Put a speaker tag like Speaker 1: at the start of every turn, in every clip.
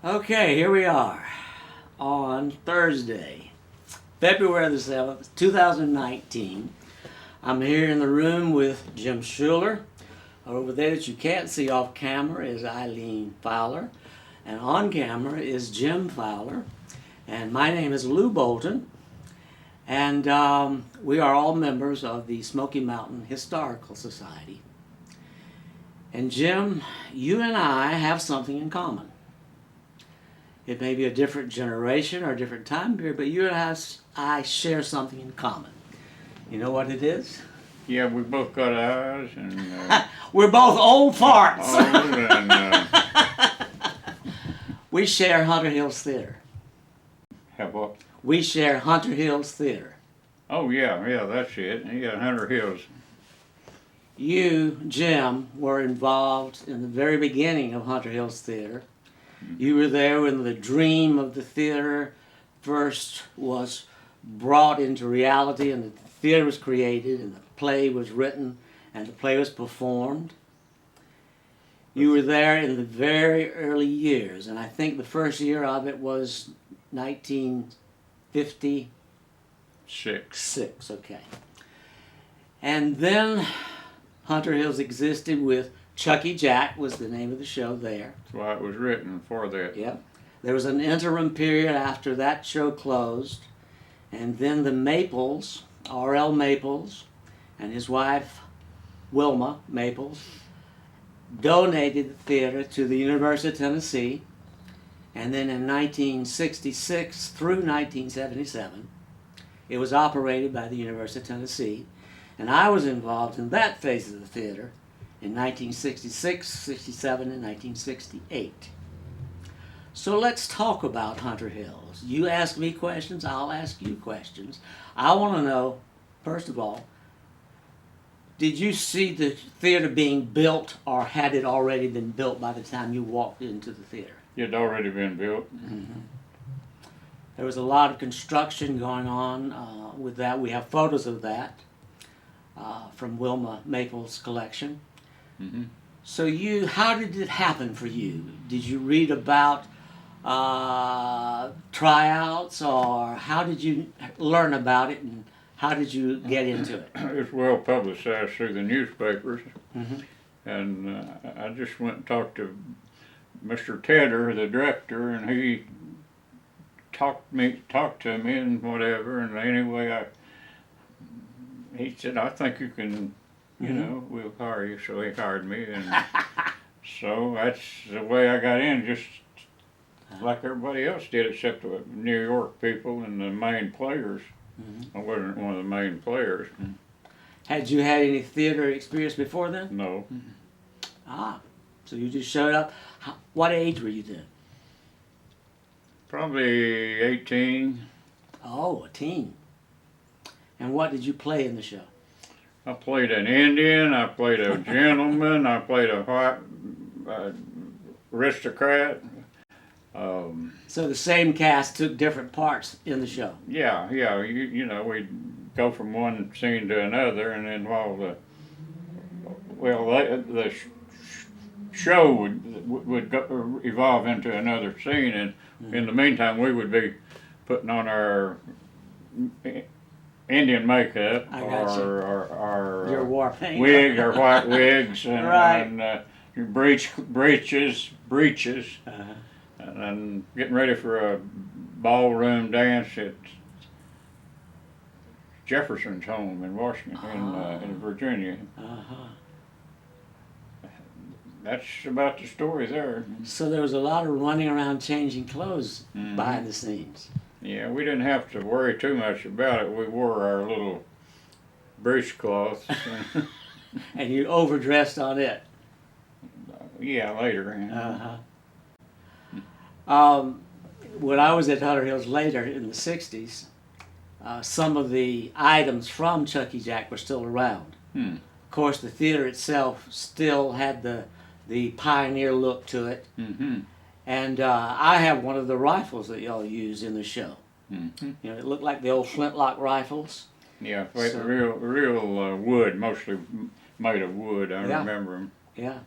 Speaker 1: Okay, here we are on Thursday, February the 7th, 2019. I'm here in the room with Jim Schuler. Over there that you can't see off camera is Eileen Fowler. And on camera is Jim Fowler. And my name is Lou Bolton. And we are all members of the Smoky Mountain Historical Society. And Jim, you and I have something in common. It may be a different generation or a different time period, but you and I share something in common. You know what it is?
Speaker 2: Yeah, we both got eyes, and
Speaker 1: we're both old farts.
Speaker 2: old, and
Speaker 1: We share Hunter Hills Theater.
Speaker 2: have what?
Speaker 1: We share Hunter Hills Theater.
Speaker 2: Oh yeah, that's it. Yeah, Hunter Hills.
Speaker 1: You, Jim, were involved in the very beginning of Hunter Hills Theater. You were there when the dream of the theater first was brought into reality, and the theater was created, and the play was written, and the play was performed. You were there in the very early years, and I think the first year of it was 1956.
Speaker 2: Six.
Speaker 1: Okay. And then Hunter Hills existed with Chucky Jack was the name of the show there.
Speaker 2: That's why it was written for that.
Speaker 1: Yep. There was an interim period after that show closed, and then the Maples, R.L. Maples, and his wife Wilma Maples donated the theater to the University of Tennessee, and then in 1966 through 1977 it was operated by the University of Tennessee, and I was involved in that phase of the theater in 1966, 67, and 1968. So let's talk about Hunter Hills. You ask me questions, I'll ask you questions. I want to know, first of all, did you see the theater being built, or had it already been built by the time you walked into the theater?
Speaker 2: It had already been built.
Speaker 1: Mm-hmm. There was a lot of construction going on with that. We have photos of that from Wilma Maples' collection.
Speaker 2: Mm-hmm.
Speaker 1: So how did it happen for you? Did you read about tryouts, or how did you learn about it, and how did you get into it?
Speaker 2: It was well publicized through the newspapers,
Speaker 1: Mm-hmm.
Speaker 2: and I just went and talked to Mr. Tedder, the director, and he talked to me and whatever. And anyway, he said, "I think you can. You know, we'll hire you." So he hired me, and so that's the way I got in, just like everybody else did, except the New York people and the main players.
Speaker 1: Mm-hmm.
Speaker 2: I wasn't one of the main players.
Speaker 1: Had you had any theater experience before then?
Speaker 2: No.
Speaker 1: Ah, so you just showed up. What age were you then?
Speaker 2: Probably 18.
Speaker 1: Oh, a teen. And what did you play in the show?
Speaker 2: I played an Indian, I played a gentleman, I played a white aristocrat.
Speaker 1: So the same cast took different parts in the show.
Speaker 2: Yeah, you know, we'd go from one scene to another, and then while the show would go, evolve into another scene, and in the meantime we would be putting on our Indian makeup, or
Speaker 1: your war paint,
Speaker 2: wig, or white wigs, and,
Speaker 1: right.
Speaker 2: and breeches,
Speaker 1: Uh-huh.
Speaker 2: and getting ready for a ballroom dance at Jefferson's home in Washington, in Virginia.
Speaker 1: Uh-huh.
Speaker 2: That's about the story there.
Speaker 1: So there was a lot of running around changing clothes
Speaker 2: Mm-hmm.
Speaker 1: behind the scenes.
Speaker 2: Yeah, we didn't have to worry too much about it. We wore our little breechcloths.
Speaker 1: And you overdressed on it.
Speaker 2: Yeah, later.
Speaker 1: Uh-huh. When I was at Hunter Hills later in the 60s, some of the items from Chucky Jack were still around.
Speaker 2: Hmm.
Speaker 1: Of course, the theater itself still had the pioneer look to it.
Speaker 2: Mm-hmm.
Speaker 1: And I have one of the rifles that y'all use in the show.
Speaker 2: Mm-hmm.
Speaker 1: You know, it looked like the old flintlock rifles.
Speaker 2: Yeah,
Speaker 1: So-
Speaker 2: real wood, mostly made of wood. I
Speaker 1: Yeah.
Speaker 2: remember them.
Speaker 1: Yeah.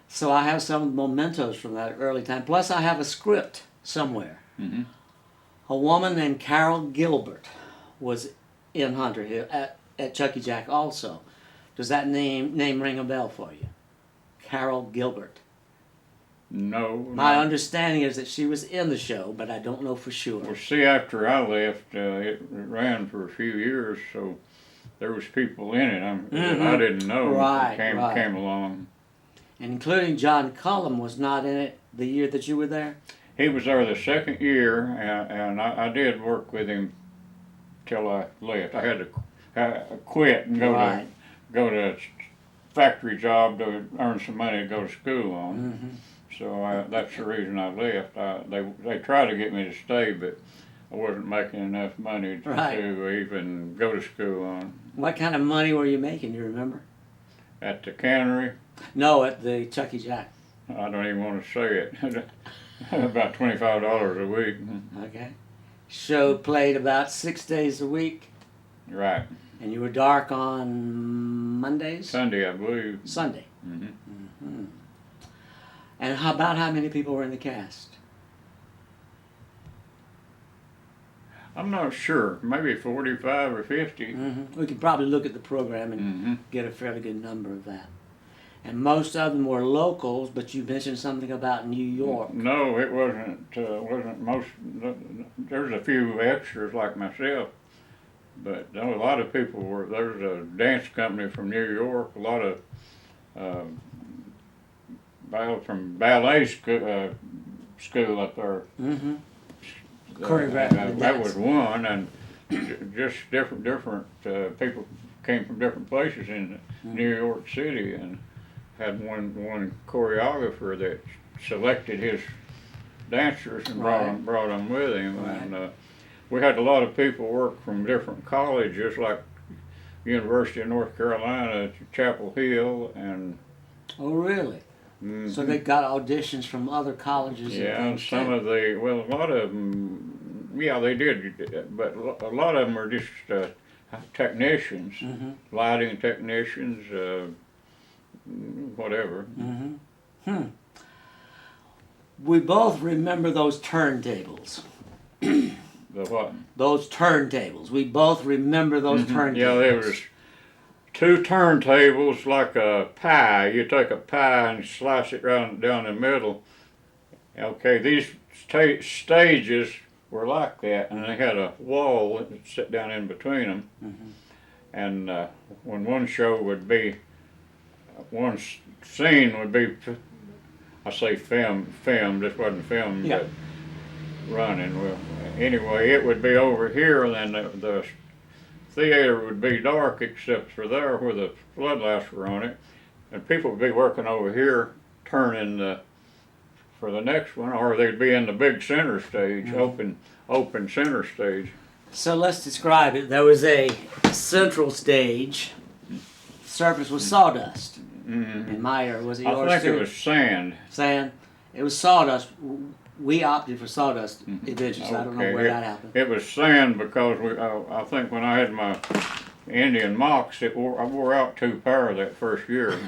Speaker 1: So I have some mementos from that early time. Plus, I have a script somewhere.
Speaker 2: Mm-hmm.
Speaker 1: A woman named Carol Gilbert was in Hunter Hill at Chucky Jack also. Does that name ring a bell for you? Carol Gilbert.
Speaker 2: No.
Speaker 1: My
Speaker 2: no.
Speaker 1: understanding is that she was in the show, but I don't know for sure.
Speaker 2: Well, see, after I left, it ran for a few years, so there was people in it that I didn't know
Speaker 1: Right,
Speaker 2: that came along.
Speaker 1: And including John Cullum was not in it the year that you were there?
Speaker 2: He was there the second year, and I did work with him till I left. I had to quit and go to a factory job to earn some money to go to school on.
Speaker 1: Mm-hmm.
Speaker 2: So that's the reason I left. They tried to get me to stay, but I wasn't making enough money to even go to school on.
Speaker 1: What kind of money were you making, do you remember?
Speaker 2: At the cannery?
Speaker 1: No, at the Chucky Jack.
Speaker 2: I don't even want to say it. About $25 a week.
Speaker 1: Okay. Show played about 6 days a week.
Speaker 2: Right.
Speaker 1: And you were dark on Mondays?
Speaker 2: Sunday, I believe.
Speaker 1: Sunday.
Speaker 2: Mm-hmm.
Speaker 1: Mm-hmm. And about how many people were in the cast?
Speaker 2: I'm not sure. Maybe 45 or 50.
Speaker 1: Mm-hmm. We could probably look at the program and get a fairly good number of that. And most of them were locals, but you mentioned something about New York.
Speaker 2: No, it wasn't most. There's a few extras like myself, but no, a lot of people were. There's a dance company from New York. A lot of from ballet school up there.
Speaker 1: Mm-hmm. Choreographed.
Speaker 2: That was one, and just different people came from different places in New York City, and had one choreographer that selected his dancers and brought them with him, and we had a lot of people work from different colleges, like University of North Carolina, Chapel Hill, and.
Speaker 1: Oh, really? Mm-hmm. So they got auditions from other colleges.
Speaker 2: Yeah, and some of a lot of them, yeah, they did, but a lot of them were just technicians, lighting technicians, whatever.
Speaker 1: Mm-hmm. We both remember those turntables.
Speaker 2: The what?
Speaker 1: Those turntables. We both remember those turntables.
Speaker 2: Yeah, there was two turntables like a pie. You take a pie and slice it down the middle. Okay, these stages were like that, and they had a wall that would sit down in between them. And when one show would be, one scene would be, I say filmed, this wasn't filmed, but running. Well, anyway, it would be over here, and then the theater would be dark except for there where the floodlights were on it, and people would be working over here turning for the next one, or they'd be in the big center stage, open center stage.
Speaker 1: So let's describe it. There was a central stage. The surface was sawdust. In my area, was it yours?
Speaker 2: I think it was sand.
Speaker 1: Sand. It was sawdust. We opted for sawdust eventually, so I don't know where that happened.
Speaker 2: It was sand because I think when I had my Indian mocks, I wore out 2 pair that first year.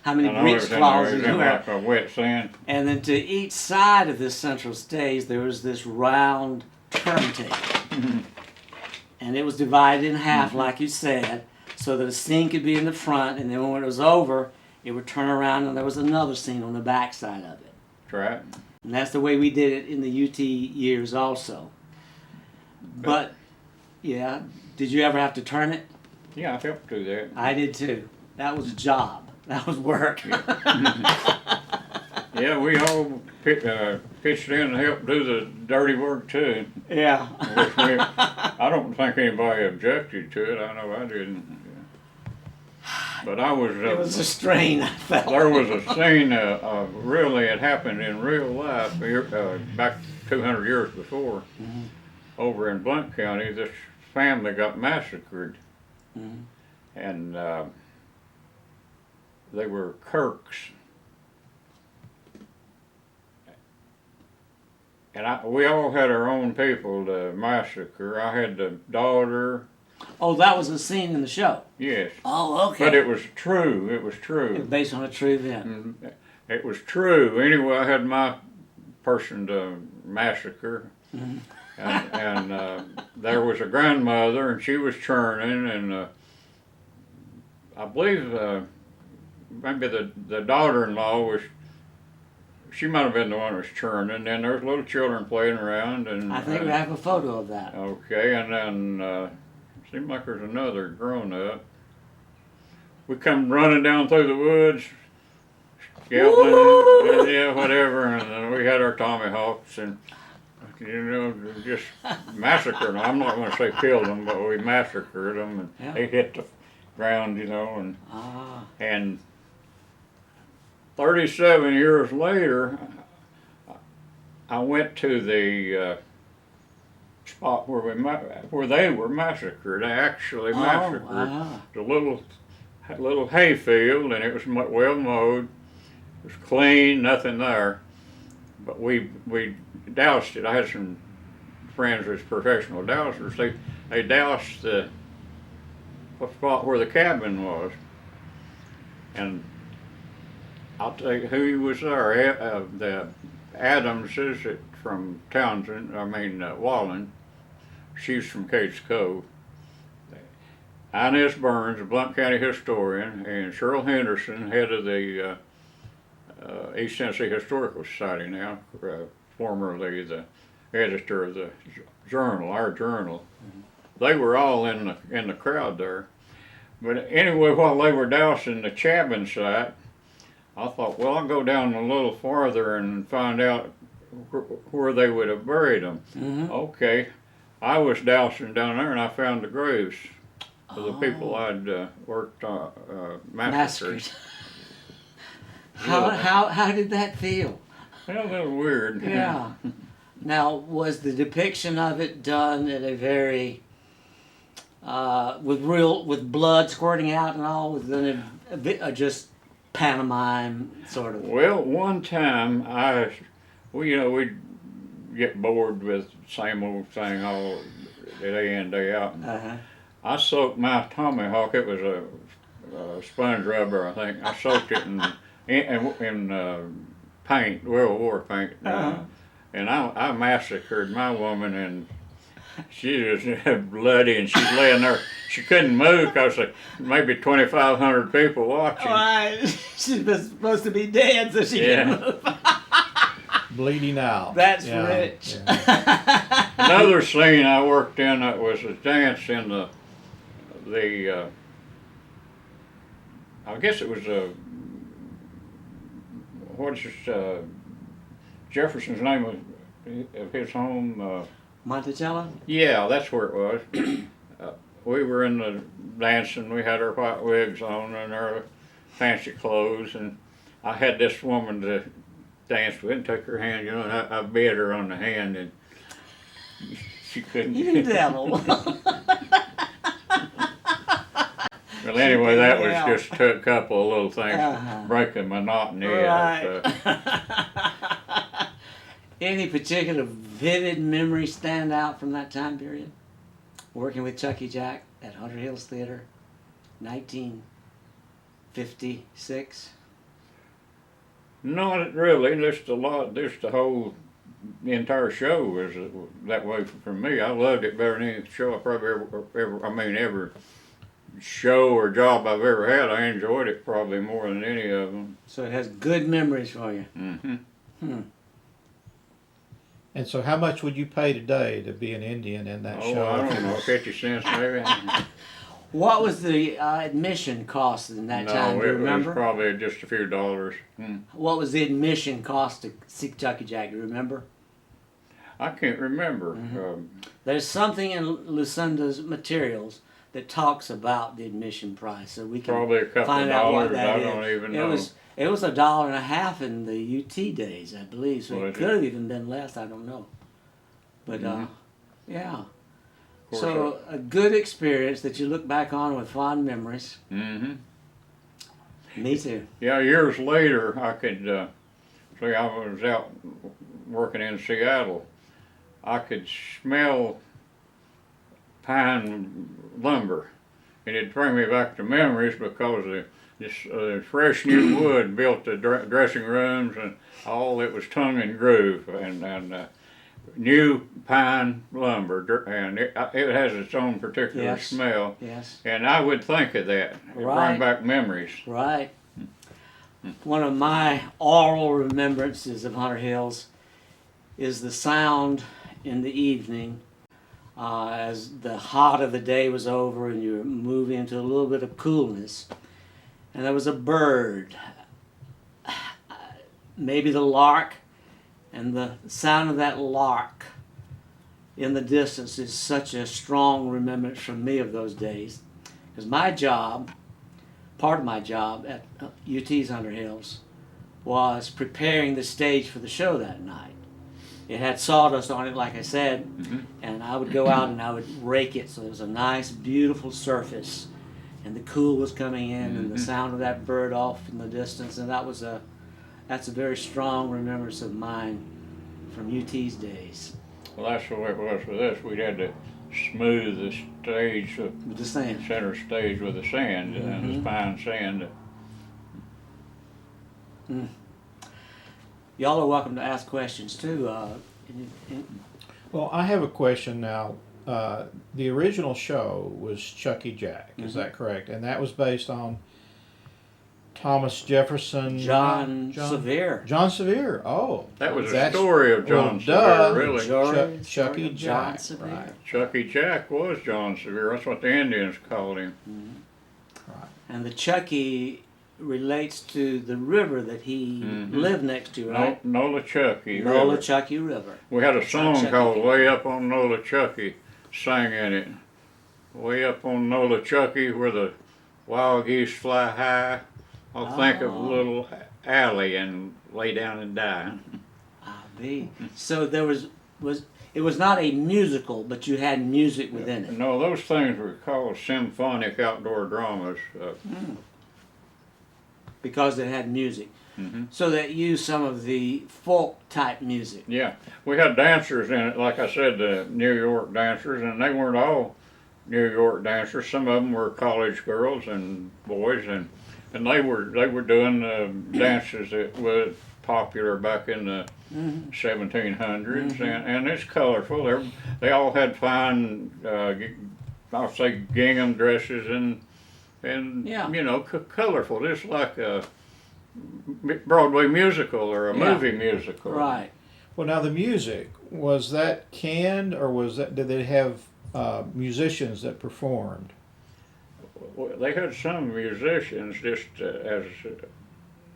Speaker 1: How many breech claws
Speaker 2: did you have? Like a wet sand.
Speaker 1: And then to each side of this central stage, there was this round turntable. And it was divided in half, like you said, so that a scene could be in the front, and then when it was over, it would turn around and there was another scene on the back side of it.
Speaker 2: That's right.
Speaker 1: And that's the way we did it in the UT years also. But, yeah, did you ever have to turn it?
Speaker 2: Yeah, I helped do that.
Speaker 1: I did too. That was a job. That was work.
Speaker 2: Yeah, we all pitched in and helped do the dirty work too.
Speaker 1: Yeah.
Speaker 2: I don't think anybody objected to it. I know I didn't. But I was.
Speaker 1: It was a strain, I felt.
Speaker 2: There was a scene, really, it happened in real life back 200 years before. Over in Blount County, this family got massacred. And they were Kirks. And we all had our own people to massacre. I had the daughter.
Speaker 1: Oh, that was a scene in the show.
Speaker 2: Yes.
Speaker 1: Oh, okay.
Speaker 2: But it was true. It was true.
Speaker 1: It was based on a true event.
Speaker 2: It was true. Anyway, I had my person to massacre. And there was a grandmother, and she was churning, and I believe maybe the daughter-in-law was, she might have been the one who was churning, and there was little children playing around. And
Speaker 1: I think we have a photo of that.
Speaker 2: Okay, and then seemed like there's another grown-up. We come running down through the woods, yelling, yeah, whatever, and we had our tomahawks, and just massacred them. I'm not going to say killed them, but we massacred them, and they hit the ground, and 37 years later, I went to the spot where they were massacred. They actually massacred the little hay field, and it was well mowed. It was clean, nothing there. But we doused it. I had some friends who was professional dousers. They doused the spot where the cabin was, and I'll tell you who was there. The Adamses from Townsend. Wallen. She's from Cades Cove. Inez Burns, a Blount County historian, and Cheryl Henderson, head of the East Tennessee Historical Society now, formerly the editor of the journal, our journal. They were all in the crowd there. But anyway, while they were dousing the cabin site, I thought, well, I'll go down a little farther and find out where they would have buried them. Okay, I was dousing down there, and I found the graves of the people I'd worked massacred.
Speaker 1: How did that feel?
Speaker 2: Well, a little weird.
Speaker 1: Yeah. Now, was the depiction of it done at a very with blood squirting out and all? Was it a bit just pantomime sort of?
Speaker 2: Well, one time we'd get bored with the same old thing all day in, day out. I soaked my tomahawk. It was a sponge rubber, I think. I soaked it in paint, World War paint, and I massacred my woman, and she was bloody, and she's laying there. She couldn't move because maybe 2,500 people watching.
Speaker 1: Right, she was supposed to be dead, so she couldn't move.
Speaker 3: Bleeding out.
Speaker 1: That's rich.
Speaker 3: Yeah.
Speaker 2: Another scene I worked in was a dance in the I guess it was Jefferson's name of his home?
Speaker 1: Monticello?
Speaker 2: Yeah, that's where it was. We were in the dancing. We had our white wigs on and our fancy clothes, and I had this woman to dance with and took her hand, and I bit her on the hand, and she couldn't.
Speaker 1: You devil.
Speaker 2: Well, anyway, that was just a couple of little things, breaking monotony.
Speaker 1: Right. Any particular vivid memory stand out from that time period? Working with Chucky Jack at Hunter Hills Theater, 1956?
Speaker 2: Not really. Just the entire show was that way for me. I loved it better than any show I probably every show or job I've ever had. I enjoyed it probably more than any of them.
Speaker 1: So it has good memories for you.
Speaker 3: And so how much would you pay today to be an Indian in that show?
Speaker 2: I don't know, 50 cents maybe.
Speaker 1: What was the admission cost in that time? Do you remember?
Speaker 2: It was probably just a few dollars.
Speaker 1: What was the admission cost to see Chucky Jack? Do you remember?
Speaker 2: I can't remember.
Speaker 1: There's something in Lucinda's materials that talks about the admission price, so we can
Speaker 2: probably a couple
Speaker 1: find
Speaker 2: of
Speaker 1: out what
Speaker 2: dollars.
Speaker 1: that
Speaker 2: I
Speaker 1: is.
Speaker 2: don't even know.
Speaker 1: It was $1.50 in the UT days, I believe. So it could have even been less. I don't know. But yeah. So a good experience that you look back on with fond memories. Me too.
Speaker 2: Yeah, years later, I could say I was out working in Seattle. I could smell pine lumber, and it'd bring me back to memories because this fresh new wood built the dressing rooms and all. It was tongue and groove, and new pine lumber, and it has its own particular
Speaker 1: Yes.
Speaker 2: smell.
Speaker 1: Yes.
Speaker 2: And I would think of that. It
Speaker 1: Right.
Speaker 2: bring back memories.
Speaker 1: Right. One of my oral remembrances of Hunter Hills is the sound in the evening as the hot of the day was over and you were moving into a little bit of coolness. And there was a bird, maybe the lark, and the sound of that lark in the distance is such a strong remembrance from me of those days. Because my job, part of my job at UT's Hunter Hills, was preparing the stage for the show that night. It had sawdust on it, like I said, and I would go out and I would rake it so there was a nice, beautiful surface, and the cool was coming in, and the sound of that bird off in the distance, and that's a very strong remembrance of mine from UT's days.
Speaker 2: Well, that's the way it was with us. We had to smooth the stage,
Speaker 1: With the sand.
Speaker 2: center stage with the sand, and the fine sand.
Speaker 1: Y'all are welcome to ask questions too.
Speaker 3: Well, I have a question now. The original show was Chucky Jack, is that correct? And that was based on Thomas Jefferson.
Speaker 1: John Sevier.
Speaker 3: John Sevier. Oh,
Speaker 2: That was a
Speaker 3: that's-
Speaker 2: story of John
Speaker 3: well, duh.
Speaker 2: Sevier, really.
Speaker 1: Story
Speaker 3: Chucky
Speaker 1: of John
Speaker 3: Jack,
Speaker 1: Sevier.
Speaker 3: right.
Speaker 2: Chucky Jack was John Sevier. That's what the Indians called him.
Speaker 1: And the Chucky relates to the river that he lived next to, right?
Speaker 2: Nola Chucky.
Speaker 1: Nola
Speaker 2: River.
Speaker 1: Chucky River.
Speaker 2: We had a song
Speaker 1: Chucky.
Speaker 2: called Way Up on Nola Chucky, sang in it. Way up on Nola Chucky where the wild geese fly high, I'll think of a little alley and lay down and die.
Speaker 1: So there was it was not a musical, but you had music within it.
Speaker 2: No, those things were called symphonic outdoor dramas.
Speaker 1: Because it had music. So that used some of the folk type music.
Speaker 2: Yeah, we had dancers in it, like I said, the New York dancers, and they weren't all New York dancers. Some of them were college girls and boys, and they were doing dances that were popular back in the 1700s, and it's colorful. They all had fine, I'll say, gingham dresses and you know, colorful, just like a Broadway musical or a movie musical.
Speaker 1: Right.
Speaker 3: Well, now the music, was that canned, or did they have musicians that performed?
Speaker 2: Well, they had some musicians, just as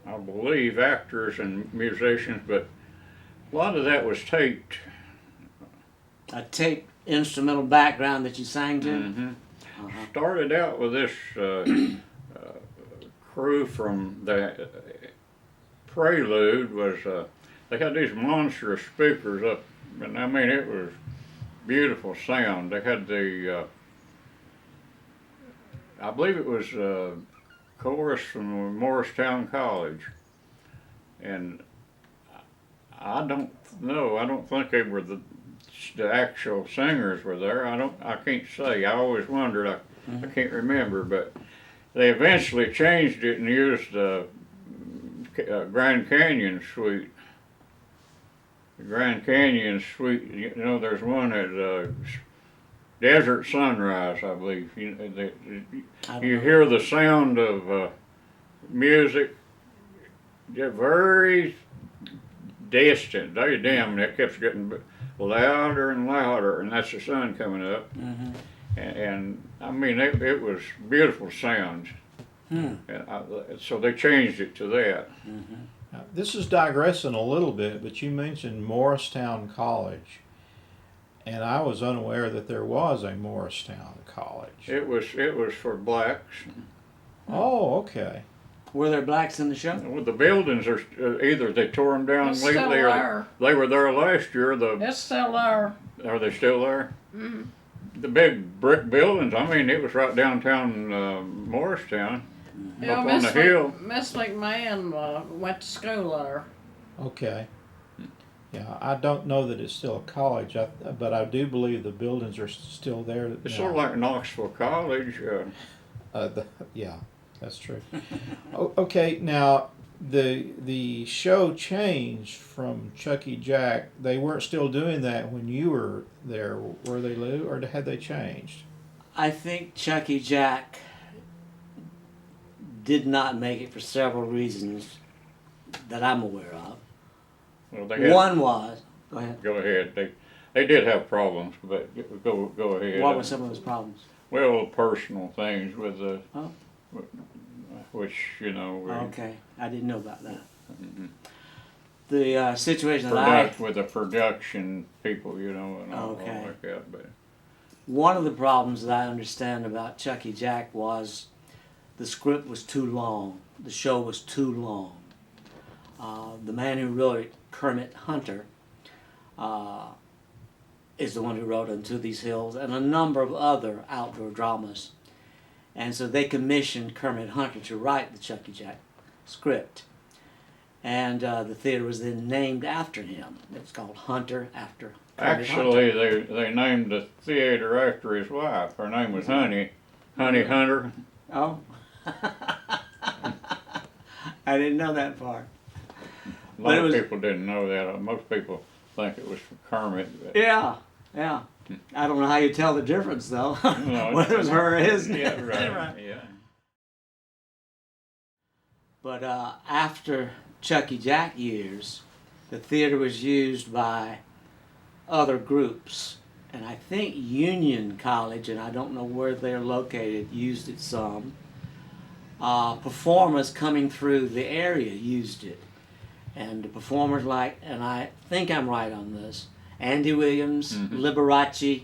Speaker 2: I believe actors and musicians, but a lot of that was taped.
Speaker 1: A tape instrumental background that you sang to?
Speaker 2: Started out with this crew from the Prelude. They had these monstrous speakers up, and I mean, it was beautiful sound. They had the I believe it was chorus from Morristown College, and I don't know. I don't think they were the actual singers were there. I can't say. I always wondered. I can't remember, but they eventually changed it and used the Grand Canyon Suite. The Grand Canyon Suite. You know, there's one at Desert Sunrise, I believe. You hear the sound of music, very distant. Damn, it kept getting louder and louder, and that's the sun coming up. And I mean, it was beautiful sounds. And so they changed it to that.
Speaker 3: Now, this is digressing a little bit, but you mentioned Morristown College, and I was unaware that there was a Morristown College.
Speaker 2: It was for blacks.
Speaker 3: Oh, okay.
Speaker 1: Were there blacks in the show?
Speaker 2: Well, the buildings are either they tore them down
Speaker 4: It's
Speaker 2: lately,
Speaker 4: still
Speaker 2: or
Speaker 4: there.
Speaker 2: they were there last year.
Speaker 4: It's still there.
Speaker 2: Are they still there? The big brick buildings. I mean, it was right downtown Morristown,
Speaker 4: Yeah,
Speaker 2: up on the hill.
Speaker 4: Miss McMahon went to school there.
Speaker 3: Okay. Yeah, I don't know that it's still a college, but I do believe the buildings are still there.
Speaker 2: It's
Speaker 3: now.
Speaker 2: sort of like Knoxville College.
Speaker 3: Yeah, that's true. Okay, now the show changed from Chucky Jack. They weren't still doing that when you were there, were they, Lou, or had they changed?
Speaker 1: I think Chucky Jack did not make it for several reasons that I'm aware of.
Speaker 2: Well, they had,
Speaker 1: One was, go ahead.
Speaker 2: Go ahead. They did have problems, but go ahead.
Speaker 1: What were some of those problems?
Speaker 2: Well, personal things with the,
Speaker 1: Oh.
Speaker 2: which
Speaker 1: Okay, I didn't know about that.
Speaker 2: Mhm.
Speaker 1: The situation that
Speaker 2: with the production people, and all
Speaker 1: Okay.
Speaker 2: like that. But
Speaker 1: one of the problems that I understand about Chucky Jack was the script was too long. The show was too long. The man who wrote it, Kermit Hunter, is the one who wrote Into These Hills and a number of other outdoor dramas. And so they commissioned Kermit Hunter to write the Chucky Jack script. And the theater was then named after him. It's called Hunter after Kermit
Speaker 2: actually,
Speaker 1: Hunter.
Speaker 2: they named the theater after his wife. Her name was Honey Hunter.
Speaker 1: Oh. I didn't know that part.
Speaker 2: A lot of people didn't know that. Most people think it was for Kermit. But
Speaker 1: Yeah. I don't know how you tell the difference though.
Speaker 2: No,
Speaker 1: Whether it was her or his.
Speaker 2: Yeah, right.
Speaker 1: Right.
Speaker 2: Yeah.
Speaker 1: But after Chucky Jack years, the theater was used by other groups. And I think Union College, and I don't know where they're located, used it some. Performers coming through the area used it. And the performers like, and I think I'm right on this, Andy Williams, Liberace,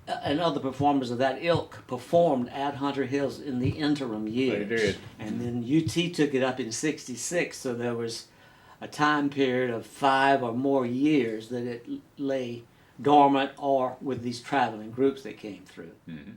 Speaker 1: and other performers of that ilk performed at Hunter Hills in the interim years.
Speaker 2: They did.
Speaker 1: And then UT took it up in '66, so there was a time period of 5 or more years that it lay dormant or with these traveling groups that came through.
Speaker 2: Mm-hmm.